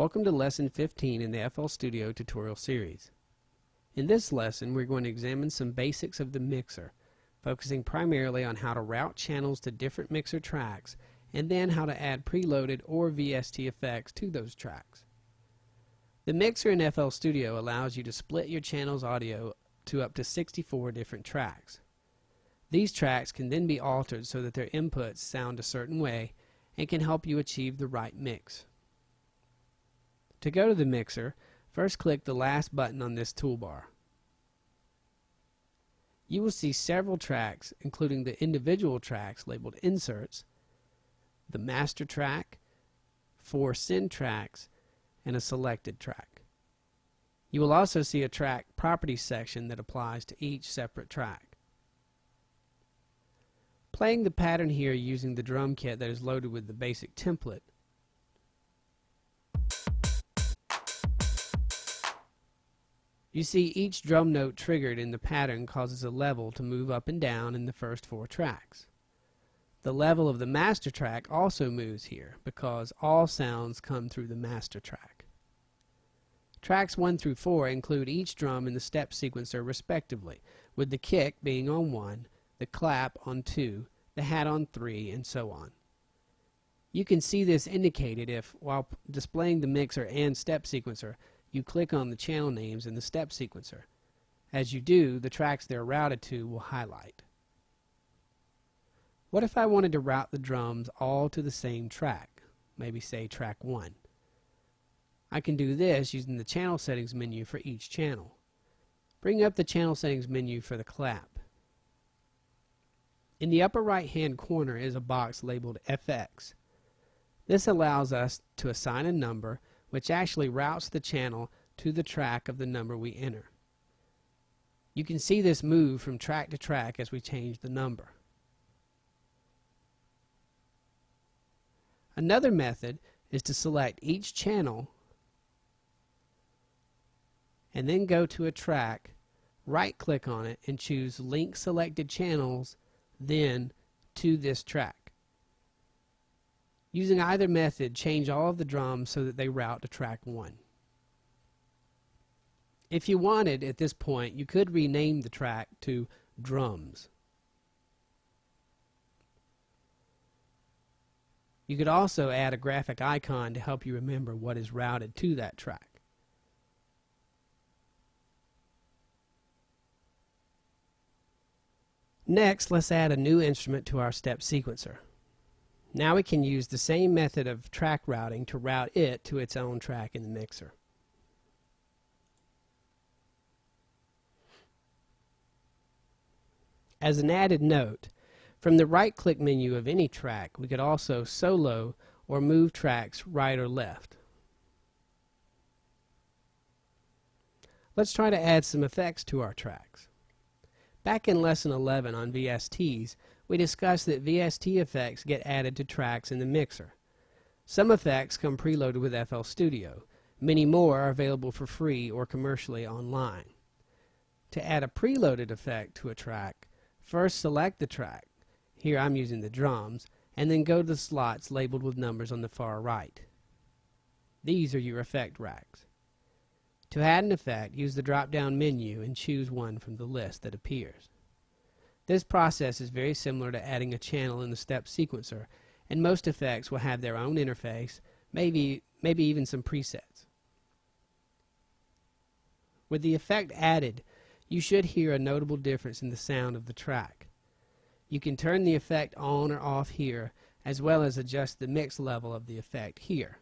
Welcome to Lesson 15 in the FL Studio tutorial series. In this lesson, we're going to examine some basics of the mixer, focusing primarily on how to route channels to different mixer tracks, and then how to add preloaded or VST effects to those tracks. The mixer in FL Studio allows you to split your channel's audio to up to 64 different tracks. These tracks can then be altered so that their inputs sound a certain way and can help you achieve the right mix. To go to the mixer, first click the last button on this toolbar. You will see several tracks, including the individual tracks labeled Inserts, the Master track, 4 Send tracks, and a Selected track. You will also see a track Properties section that applies to each separate track. Playing the pattern here using the drum kit that is loaded with the basic template, you see each drum note triggered in the pattern causes a level to move up and down in the first 4 tracks. The level of the master track also moves here because all sounds come through the master track. Tracks 1 through 4 include each drum in the step sequencer respectively, with the kick being on 1, the clap on 2, the hat on 3, and so on. You can see this indicated if, while displaying the mixer and step sequencer, you click on the channel names in the step sequencer. As you do, the tracks they're routed to will highlight. What if I wanted to route the drums all to the same track, maybe say track 1? I can do this using the channel settings menu for each channel. Bring up the channel settings menu for the clap. In the upper right hand corner is a box labeled FX. This allows us to assign a number which actually routes the channel to the track of the number we enter. You can see this move from track to track as we change the number. Another method is to select each channel and then go to a track, right-click on it, and choose Link Selected Channels, then to this track. Using either method, change all of the drums so that they route to track 1. If you wanted, at this point, you could rename the track to Drums. You could also add a graphic icon to help you remember what is routed to that track. Next, let's add a new instrument to our step sequencer. Now we can use the same method of track routing to route it to its own track in the mixer. As an added note, from the right-click menu of any track, we could also solo or move tracks right or left. Let's try to add some effects to our tracks. Back in Lesson 11 on VSTs, we discussed that VST effects get added to tracks in the mixer. Some effects come preloaded with FL Studio. Many more are available for free or commercially online. To add a preloaded effect to a track, first select the track, here I'm using the drums, and then go to the slots labeled with numbers on the far right. These are your effect racks. To add an effect, use the drop-down menu and choose one from the list that appears. This process is very similar to adding a channel in the step sequencer, and most effects will have their own interface, maybe even some presets. With the effect added, you should hear a notable difference in the sound of the track. You can turn the effect on or off here, as well as adjust the mix level of the effect here.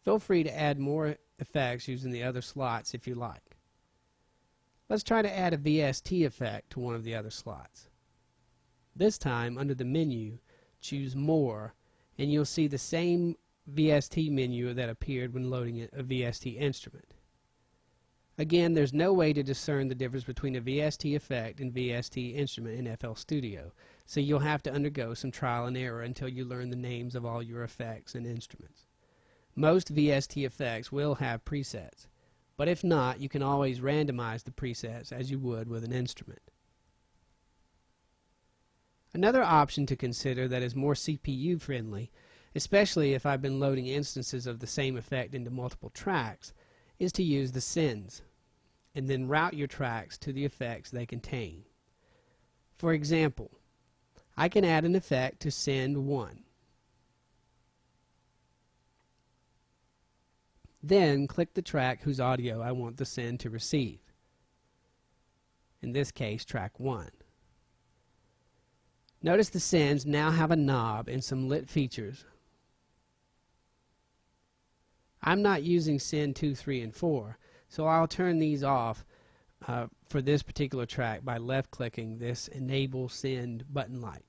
Feel free to add more effects using the other slots if you like. Let's try to add a VST effect to one of the other slots. This time, under the menu, choose More, and you'll see the same VST menu that appeared when loading a VST instrument. Again, there's no way to discern the difference between a VST effect and VST instrument in FL Studio, so you'll have to undergo some trial and error until you learn the names of all your effects and instruments. Most VST effects will have presets. but if not, you can always randomize the presets as you would with an instrument. Another option to consider that is more CPU friendly, especially if I've been loading instances of the same effect into multiple tracks, is to use the sends, and then route your tracks to the effects they contain. For example, I can add an effect to send 1. Then click the track whose audio I want the send to receive. In this case, track 1. Notice the sends now have a knob and some lit features. I'm not using send 2, 3, and 4, so I'll turn these off for this particular track by left-clicking this Enable Send button light.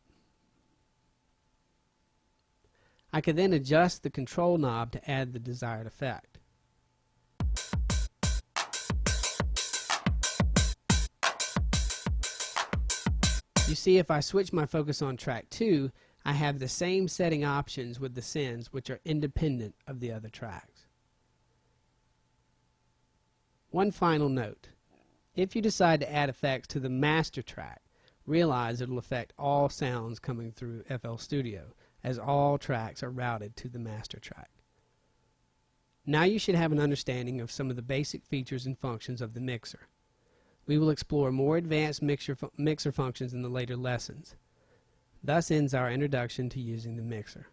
I can then adjust the control knob to add the desired effect. You see, if I switch my focus on track 2, I have the same setting options with the sends, which are independent of the other tracks. One final note. If you decide to add effects to the master track, realize it will affect all sounds coming through FL Studio, as all tracks are routed to the master track. Now you should have an understanding of some of the basic features and functions of the mixer. We will explore more advanced mixer functions in the later lessons. Thus ends our introduction to using the mixer.